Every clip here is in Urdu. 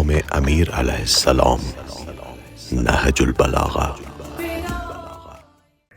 قوم امیر علیہ السلام، نہج البلاغہ۔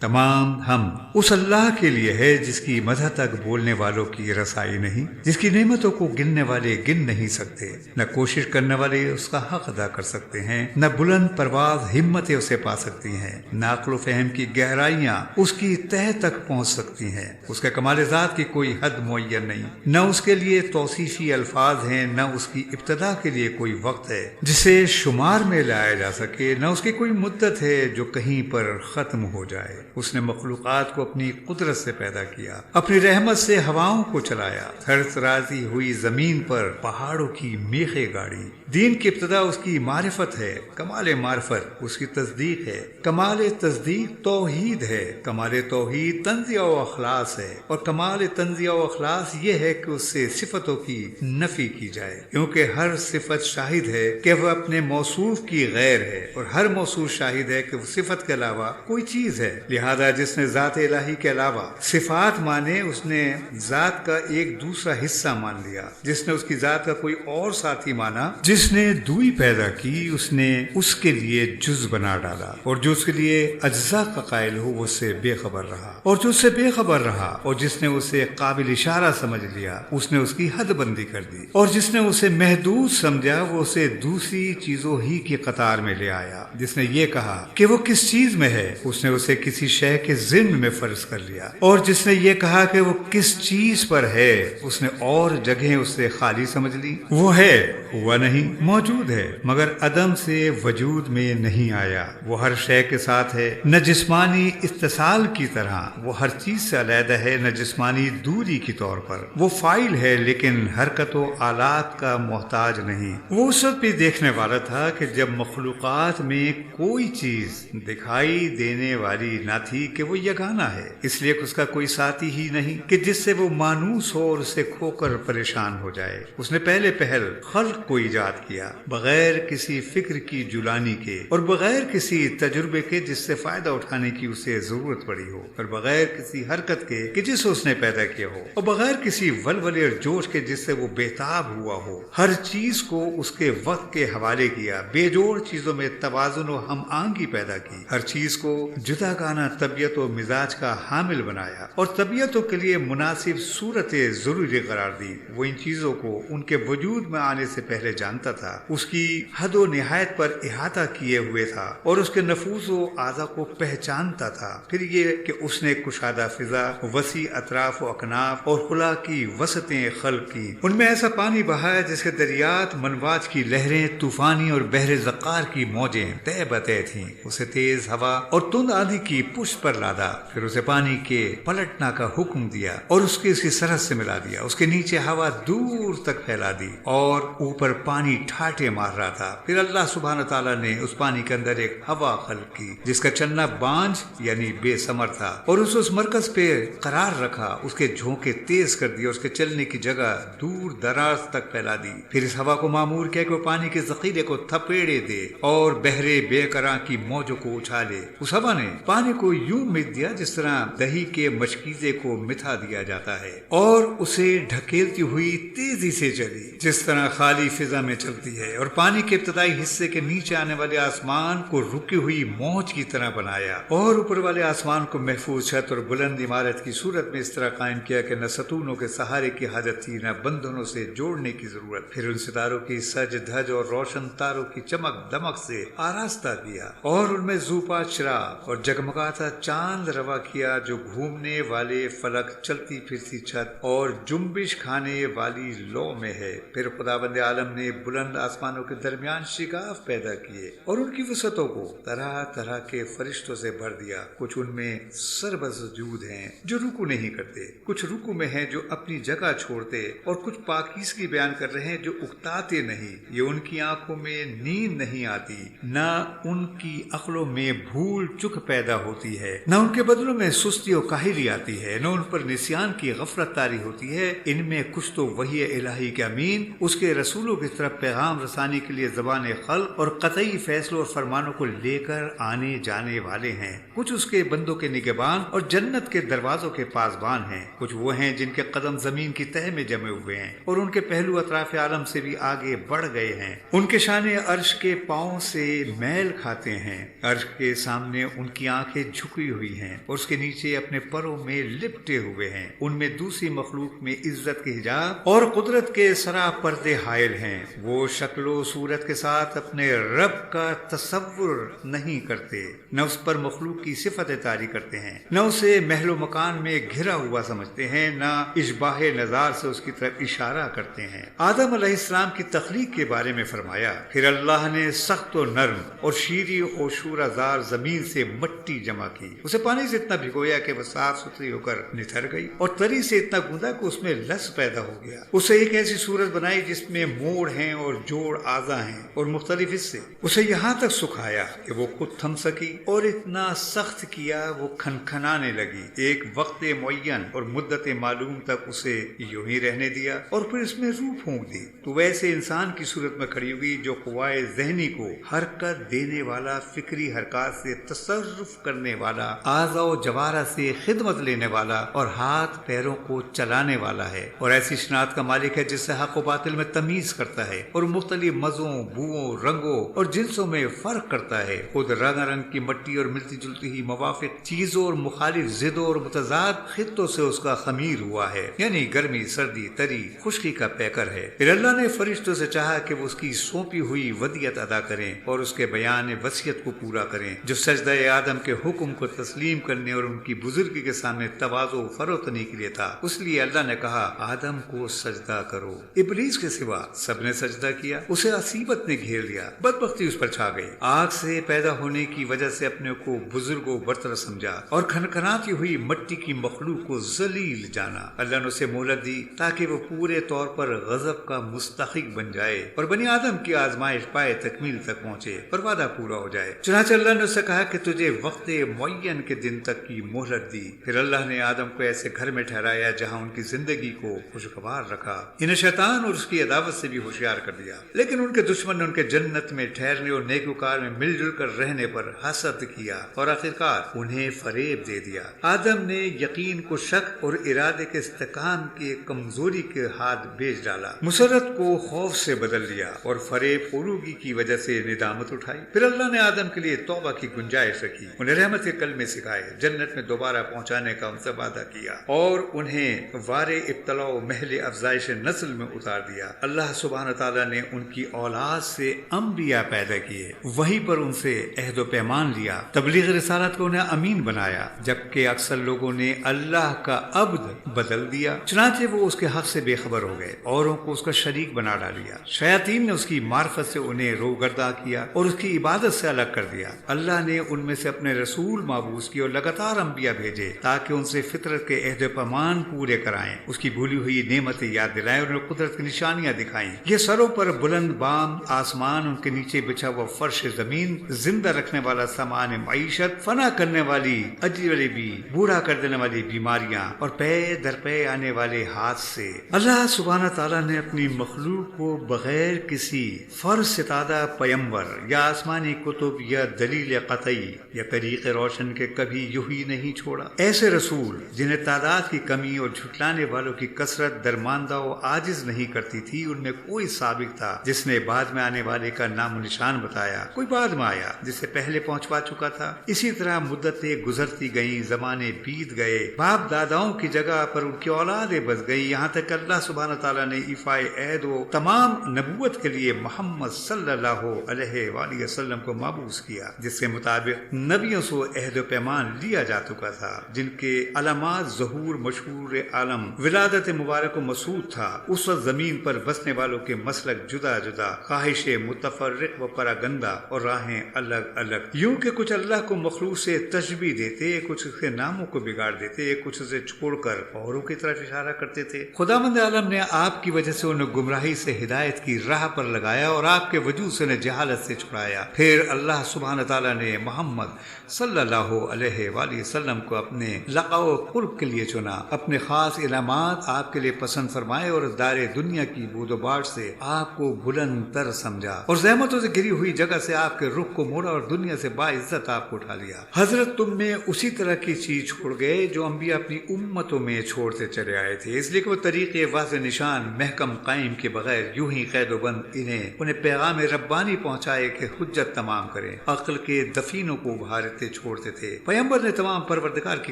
تمام ہم اس اللہ کے لیے ہے جس کی مدح تک بولنے والوں کی رسائی نہیں، جس کی نعمتوں کو گننے والے گن نہیں سکتے، نہ کوشش کرنے والے اس کا حق ادا کر سکتے ہیں، نہ بلند پرواز ہمتیں اسے پا سکتی ہیں، نہ عقل و فہم کی گہرائیاں اس کی تہہ تک پہنچ سکتی ہیں۔ اس کے کمال ذات کی کوئی حد معین نہیں، نہ اس کے لیے توصیفی الفاظ ہیں، نہ اس کی ابتدا کے لیے کوئی وقت ہے جسے شمار میں لایا جا سکے، نہ اس کی کوئی مدت ہے جو کہیں پر ختم ہو جائے۔ اس نے مخلوقات کو اپنی قدرت سے پیدا کیا، اپنی رحمت سے ہواؤں کو چلایا، تھر ترازی ہوئی زمین پر پہاڑوں کی میخیں گاڑی۔ دین کی ابتدا اس کی معرفت ہے، کمال معرفت اس کی تصدیق ہے، کمال تصدیق توحید ہے، کمال توحید تنزیہ و اخلاص ہے، اور کمال تنزیہ و اخلاص یہ ہے کہ اس سے صفتوں کی نفی کی جائے، کیونکہ ہر صفت شاہد ہے کہ وہ اپنے موصوف کی غیر ہے، اور ہر موصوف شاہد ہے کہ وہ صفت کے علاوہ کوئی چیز ہے۔ لہذا جس نے ذات الہی کے علاوہ صفات مانے، اس نے ذات کا ایک دوسرا حصہ مان لیا۔ جس نے اس کی ذات کا کوئی اور ساتھی مانا، جس نے دوئی پیدا کی، اس نے اس کے لیے جز بنا ڈالا، اور جو اس کے لیے اجزاء کا قائل ہو وہ اس سے بے خبر رہا، اور جو اس سے بے خبر رہا اور جس نے اسے قابل اشارہ سمجھ لیا، اس نے اس کی حد بندی کر دی، اور جس نے اسے محدود سمجھا وہ اسے دوسری چیزوں ہی کی قطار میں لے آیا۔ جس نے یہ کہا کہ وہ کس چیز میں ہے، اس نے اسے کسی شے کے ضمن میں فرض کر لیا، اور جس نے یہ کہا کہ وہ کس چیز پر ہے، اس نے اور جگہیں اس سے خالی سمجھ لی۔ وہ ہے، ہوا نہیں، موجود ہے، مگر عدم سے وجود میں نہیں آیا۔ وہ ہر شے کے ساتھ ہے، نہ جسمانی اتصال کی طرح وہ ہر چیز سے علیحدہ ہے، نہ جسمانی دوری کی طور پر۔ وہ فاعل ہے لیکن حرکت و آلات کا محتاج نہیں۔ وہ اس وقت بھی دیکھنے والا تھا کہ جب مخلوقات میں کوئی چیز دکھائی دینے والی نہ تھی کہ وہ یگانہ ہے، اس لیے کہ اس کا کوئی ساتھی ہی نہیں کہ جس سے وہ مانوس ہو اور اسے کھو کر پریشان ہو جائے۔ اس نے پہلے پہل خلق کو ایجاد کیا، بغیر کسی فکر کی جلانی کے، اور بغیر کسی تجربے کے جس سے فائدہ اٹھانے کی اسے ضرورت پڑی ہو، اور بغیر کسی حرکت کے کہ جس اس نے پیدا کیا ہو، اور بغیر کسی ولولے اور جوش کے جس سے وہ بےتاب ہوا ہو۔ ہر چیز کو اس کے وقت کے حوالے کیا، بے جوڑ چیزوں میں توازن و ہم آہنگی پیدا کی، ہر چیز کو جداگانہ طبیعت و مزاج کا حامل بنایا، اور طبیعتوں کے لیے مناسب صورتیں ضروری قرار دی۔ وہ ان چیزوں کو ان کے وجود میں آنے سے پہلے جانتا تھا، اس کی حد و نہایت پر احاطہ کیے ہوئے تھا، اور اس کے نفوذ و اعضاء کو پہچانتا تھا۔ پھر یہ کہ اس نے کشادہ فضا، وسیع اطراف و اکناف اور خلا کی وسعتیں خلق کی، ان میں ایسا پانی بہایا جس کے دریات منواج کی لہریں طوفانی اور بحر زقار کی موجیں تہ بتہ تھیں۔ اسے تیز ہوا اور تند آندھی کی پشت پر لادا، پھر اسے پانی کے پلٹنا کا حکم دیا اور اس کی سرحد سے ملا دیا۔ اس کے نیچے ہوا دور تک پھیلا دی اور اوپر پانی ٹھاٹے مار رہا تھا۔ پھر اللہ سبحانہ تعالیٰ نے اس پانی کے اندر ایک ہوا خلق کی جس کا چلنا بانجھ یعنی بے ثمر تھا، اور اسے اس مرکز پہ قرار رکھا، اس کے جھونکے تیز کر دی اور اس کے چلنے کی جگہ دور دراز تک پھیلا دی۔ پھر اس ہوا کو معمور کیا کہ وہ پانی کے ذخیرے کو تھپیڑے دے اور بحرے بے قرار کی موجوں کو اچھالے۔ اس ہوا نے پانی کو یوں مت دیا جس طرح دہی کے مشکیزے کو مٹھا دیا جاتا ہے، اور اسے ڈھکیلتی ہوئی تیزی سے چلی جس طرح خالی فضا میں چلتی ہے، اور پانی کے ابتدائی حصے کے نیچے آنے والے آسمان کو رکی ہوئی موج کی طرح بنایا، اور اوپر والے آسمان کو محفوظ چھت اور بلند عمارت کی صورت میں اس طرح قائم کیا کہ نہ ستونوں کے سہارے کی حاجت تھی، نہ بندھنوں سے جوڑنے کی ضرورت۔ پھر ان ستاروں کی سج دھج اور روشن تاروں کی چمک دمک سے آراستہ کیا، اور ان میں زوپا چراغ اور جگمگاتا چاند روا کیا جو گھومنے والے فلک، چلتی پھرتی چھت اور جنبش کھانے والی لو میں ہے۔ پھر خداوند عالم نے بلند آسمانوں کے درمیان شگاف پیدا کیے اور ان کی وسعتوں کو طرح طرح کے فرشتوں سے بھر دیا۔ کچھ ان میں سربسجود ہیں جو رکو نہیں کرتے، کچھ رکو میں ہیں جو اپنی جگہ چھوڑتے، اور کچھ پاکیزگی بیان کر رہے ہیں جو اکتاتے نہیں۔ یہ ان کی آنکھوں میں نیند نہیں آتی، نہ ان کی عقلوں میں بھول چک پیدا ہوتی ہوتی ہے، نہ ان کے بدلوں میں سستی و کاہلی آتی ہے، نہ ان پر نسیان کی غفلت طاری ہوتی ہے۔ ان میں کچھ تو وحی الہی کے امین، اس کے رسولوں کی طرف پیغام رسانی کے لیے زبان خلق اور قطعی فیصلوں اور فرمانوں کو لے کر آنے جانے والے ہیں، کچھ اس کے بندوں کے نگہبان اور جنت کے دروازوں کے پاسبان ہیں، کچھ وہ ہیں جن کے قدم زمین کی تہہ میں جمے ہوئے ہیں اور ان کے پہلو اطراف عالم سے بھی آگے بڑھ گئے ہیں، ان کے شانے عرش کے پاؤں سے میل کھاتے ہیں، عرش کے سامنے ان کی آنکھیں جھکی ہوئی ہیں اور اس کے نیچے اپنے پروں میں لپٹے ہوئے ہیں، ان میں دوسری مخلوق میں عزت کے حجاب اور قدرت کے سرا پردے حائل ہیں، وہ شکل و صورت کے ساتھ اپنے رب کا تصور نہیں کرتے، نہ اس پر مخلوق کی صفت طاری کرتے ہیں، نہ اسے محل و مکان میں گھرا ہوا سمجھتے ہیں، نہ اشباہ نظار سے اس کی طرف اشارہ کرتے ہیں۔ آدم علیہ السلام کی تخلیق کے بارے میں فرمایا، پھر اللہ نے سخت و نرم اور شیریں و شورازار زمین سے مٹی جمع کی، اسے پانی سے اتنا بھگویا کہ وہ صاف ستھری ہو کر نتھر گئی اور تری سے اتنا گوندا کہ اس میں لس پیدا ہو گیا، اسے ایک ایسی صورت بنائی جس میں موڑ ہیں اور جوڑ اعضاء ہیں اور مختلف حصے، اسے یہاں تک سکھایا کہ وہ خود تھم سکی اور اتنا سخت کیا وہ کھنکھنانے لگی، ایک وقت معین اور مدت معلوم تک اسے یوں ہی رہنے دیا اور پھر اس میں روح پھونک دی، تو ویسے انسان کی صورت میں کھڑی ہوئی جو قوائے ذہنی کو حرکت دینے والا، فکری حرکات سے تصرف کرنے والا، اعضاء و جوارح سے خدمت لینے والا اور ہاتھ پیروں کو چلانے والا ہے، اور ایسی شناخت کا مالک ہے جس سے حق و باطل میں تمیز کرتا ہے اور مختلف مزوں، بوؤں، رنگوں اور جنسوں میں فرق کرتا ہے، خود رنگ رنگ کی مٹی اور ملتی جلتی ہی موافق چیزوں اور مخالف ضدوں اور متضاد خطوں سے اس کا خمیر ہوا ہے، یعنی گرمی، سردی، تری، خشکی کا پیکر ہے۔ پھر اللہ نے فرشتوں سے چاہا کہ وہ اس کی سونپی ہوئی ودیعت ادا کریں اور اس کے بیان وصیت کو پورا کریں جو سجدہ آدم کے حکم کو تسلیم کرنے اور ان کی بزرگی کے سامنے تواضع و فروتنی کے لیے تھا، اس لیے اللہ نے کہا آدم کو سجدہ کرو، ابلیس کے سوا سب نے سجدہ کیا، اسے عصیبت نے گھیر لیا، بدبختی اس پر چھا گئی، آگ سے پیدا ہونے کی وجہ سے اپنے کو بزرگ و برتر سمجھا اور کھنکھناتی ہوئی مٹی کی مخلوق کو ذلیل جانا۔ اللہ نے اسے مہلت دی تاکہ وہ پورے طور پر غضب کا مستحق بن جائے اور بنی آدم کی آزمائش پائے تکمیل تک پہنچے اور وعدہ پورا ہو جائے۔ چنانچہ اللہ نے اسے کہا کہ تجھے وقت معین کے دن تک کی مہلت دی۔ پھر اللہ نے آدم کو ایسے گھر میں ٹھہرایا جہاں ان کی زندگی کو خوشگوار رکھا، انہیں شیطان اور اس کی عداوت سے بھی ہوشیار کر دیا، لیکن ان کے دشمن نے ان کے جنت میں ٹھہرنے اور نیکوکار میں مل جل کر رہنے پر حسد کیا اور آخرکار انہیں فریب دے دیا۔ آدم نے یقین کو شک اور ارادے کے استحکام کی کمزوری کے ہاتھ بیچ ڈالا، مسرت کو خوف سے بدل دیا اور فریب فروغی کی وجہ سے ندامت اٹھائی۔ پھر اللہ نے آدم کے لیے توبہ کی گنجائش رکھی، انہیں رحمت کے کلمے سکھائے، جنت میں دوبارہ پہنچانے کا ان سے وعدہ کیا اور انہیں وار ابتلا و محل افزائش نسل میں اتار دیا۔ اللہ سبحانہ تعالیٰ نے ان کی اولاد سے انبیاء پیدا کیے، وہیں پر ان سے عہد و پیمان لیا، تبلیغ رسالت کو انہیں امین بنایا، جبکہ اکثر لوگوں نے اللہ کا عبد بدل دیا، چنانچہ وہ اس کے حق سے بے خبر ہو گئے، اوروں کو اس کا شریک بنا ڈالیا، شیاطین نے اس کی معرفت سے انہیں روگرداں کیا اور اس کی عبادت سے الگ کر دیا۔ اللہ نے ان میں سے اپنے رسول مابعوث کیے اور لگاتار انبیاء بھیجے تاکہ ان سے فطرت کے عہد و پیمان پورے کرائیں، اس کی بھولی ہوئی نعمتیں یاد دلائیں اور انہیں قدرت کی نشانیاں دکھائیں۔ یہ سروں پر بلند بام آسمان، ان کے نیچے بچھا ہوا فرش زمین، زندہ رکھنے والا سامان معیشت، فنا کرنے والی اجربی، بوڑھا کر دینے والی بیماریاں اور پے در پے آنے والے حادثے۔ اللہ سبحانہ تعالیٰ نے اپنی مخلوق کو بغیر کسی فرض ستادہ پیمبر یا آسمانی کتب یا دلیل قطعی یا طریق روشن کے کبھی یوں ہی نہیں چھوڑا۔ ایسے رسول جنہیں تعداد کی کمی اور جھٹلانے والوں کی کثرت درماندہ و عاجز نہیں کرتی تھی، ان میں کوئی سابق تھا جس نے بعد میں آنے والے کا نام و نشان بتایا، کوئی بعد میں آیا جس سے پہلے پہنچوا چکا تھا۔ اسی طرح مدتیں گزرتی گئیں، زمانے بیت گئے، باپ داداؤں کی جگہ پر ان کی اولادیں بس گئی، یہاں تک کہ اللہ سبحانہ تعالیٰ نے ایفائے عہد و تمام نبوت کے لیے محمد صلی اللہ علیہ وآلہ وسلم کو مبعوث کیا، جس کے مطابق نبیوں سے عہد و پیمان لیا جا چکا تھا، جن کے علامات ظہور مشہور عالم ولادت مبارک و مسعود تھا۔ اس وقت زمین پر بسنے والوں کے مسلک جدا جدا، خواہش متفرق و پراگندہ اور راہیں الگ الگ، یوں کہ کچھ اللہ کو مخلوق سے تشبیہ دیتے، کچھ اس کے ناموں کو بگاڑ دیتے، کچھ اسے چھوڑ کر اوروں کی طرف اشارہ کرتے تھے۔ خداوند عالم نے آپ کی وجہ سے انہیں گمراہی سے ہدایت کی راہ پر لگایا اور آپ کے وجود سے انہیں جہالت سے چھڑایا۔ پھر اللہ سبحانہ تعالیٰ نے محمد صلی صلی اللہ علیہ وآلہ وسلم کو اپنے لقاء و قرب کے لیے چنا، اپنے خاص انعامات آپ کے لیے پسند فرمائے اور دار دنیا کی بود و باٹ سے آپ کو بلند تر سمجھا اور زحمتوں سے گری ہوئی جگہ سے آپ کے رخ کو موڑا اور دنیا سے باعزت آپ کو اٹھا لیا۔ حضرت تم میں اسی طرح کی چیز چھوڑ گئے جو انبیاء اپنی امتوں میں چھوڑتے چلے آئے تھے، اس لیے کہ وہ طریقے واضح نشان محکم قائم کے بغیر یوں ہی قید و بند انہیں پیغام ربانی پہنچائے کہ حجت تمام کریں، عقل کے دفینوں کو ابھارتے چھوڑتے تھے۔ پیغمبر نے تمام پروردگار کی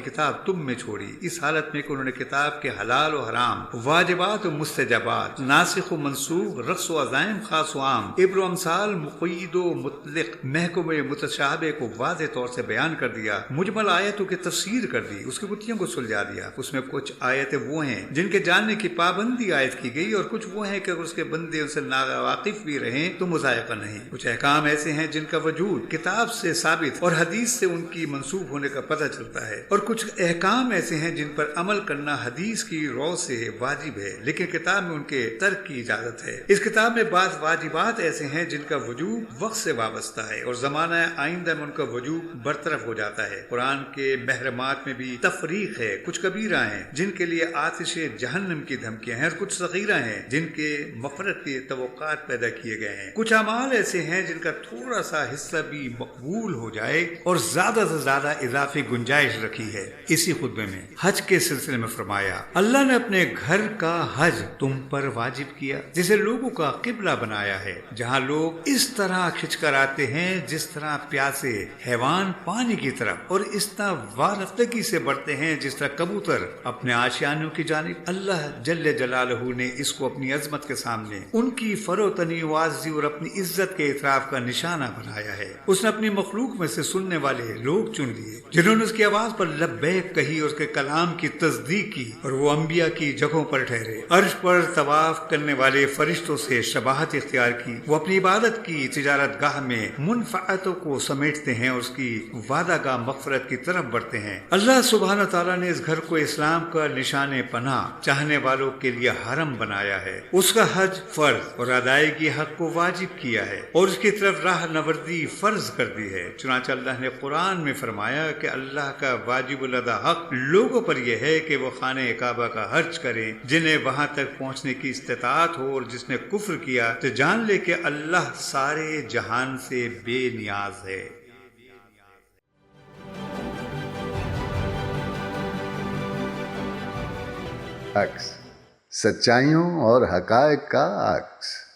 کتاب تم میں چھوڑی، اس حالت میں کہ انہوں نے کتاب کے حلال و حرام، واجبات و مستجابات، ناسخ و منسوخ، رقص و عزائم خاص و عام، عبر و امثال، مقید و مطلق، محکم و متشابہ کو واضح طور سے بیان کر دیا، مجمل آیتوں کی تفسیر کر دی، اس کی گتھیوں کو سلجھا دیا۔ اس میں کچھ آیتیں وہ ہیں جن کے جاننے کی پابندی عائد کی گئی اور کچھ وہ ہیں کہ اگر اس کے بندے ان سے ناواقف بھی رہیں تو مذائقہ نہیں۔ کچھ احکام ایسے ہیں جن کا وجود کتاب سے ثابت اور حدیث سے ان کی منسوب ہونے کا پتہ چلتا ہے، اور کچھ احکام ایسے ہیں جن پر عمل کرنا حدیث کی رو سے واجب ہے لیکن کتاب میں ان کے ترک کی اجازت ہے۔ اس کتاب میں بعض واجبات ایسے ہیں جن کا وجوب وقت سے وابستہ ہے اور زمانہ آئندہ میں ان کا وجوب برطرف ہو جاتا ہے۔ قرآن کے محرمات میں بھی تفریق ہے، کچھ کبیرہ ہیں جن کے لیے آتش جہنم کی دھمکیاں ہیں اور کچھ صغیرہ ہیں جن کے مغفرت کے توقعات پیدا کیے گئے ہیں۔ کچھ اعمال ایسے ہیں جن کا تھوڑا سا حصہ بھی مقبول ہو جائے اور زیادہ سے زیادہ اضافی گنجائش رکھی ہے۔ اسی خطبے میں حج کے سلسلے میں فرمایا، اللہ نے اپنے گھر کا حج تم پر واجب کیا جسے لوگوں کا قبلہ بنایا ہے، جہاں لوگ اس طرح کھچ کر آتے ہیں جس طرح پیاسے حیوان پانی کی طرف، اور اس طرح وارفتگی سے بڑھتے ہیں جس طرح کبوتر اپنے آشیانوں کی جانب۔ اللہ جل جلالہ نے اس کو اپنی عظمت کے سامنے ان کی فروتنی واضح اور اپنی عزت کے اعتراف کا نشانہ بنایا ہے۔ اس نے اپنی مخلوق میں سے سننے والے لوگ چن لیے جنہوں نے اس کی آواز پر لبیک کہی اور اس کے کلام کی تصدیق کی، اور وہ انبیاء کی جگہوں پر ٹھہرے، عرش پر طواف کرنے والے فرشتوں سے شباہت اختیار کی، وہ اپنی عبادت کی تجارت گاہ میں منفعتوں کو سمیٹتے ہیں اور اس کی وعدہ گاہ مغفرت کی طرف بڑھتے ہیں۔ اللہ سبحانہ تعالیٰ نے اس گھر کو اسلام کا نشان پناہ چاہنے والوں کے لیے حرم بنایا ہے، اس کا حج فرض اور ادائیگی حق کو واجب کیا ہے اور اس کی طرف راہ نوردی فرض کر دی ہے۔ چنانچہ اللہ نے قرآن میں فرمایا کہ اللہ کا واجب الادا حق لوگوں پر یہ ہے کہ وہ خانہ کعبہ کا حج کریں جنہیں وہاں تک پہنچنے کی استطاعت ہو، اور جس نے کفر کیا تو جان لے کہ اللہ سارے جہان سے بے نیاز ہے۔ عکس، سچائیوں اور حقائق کا عکس۔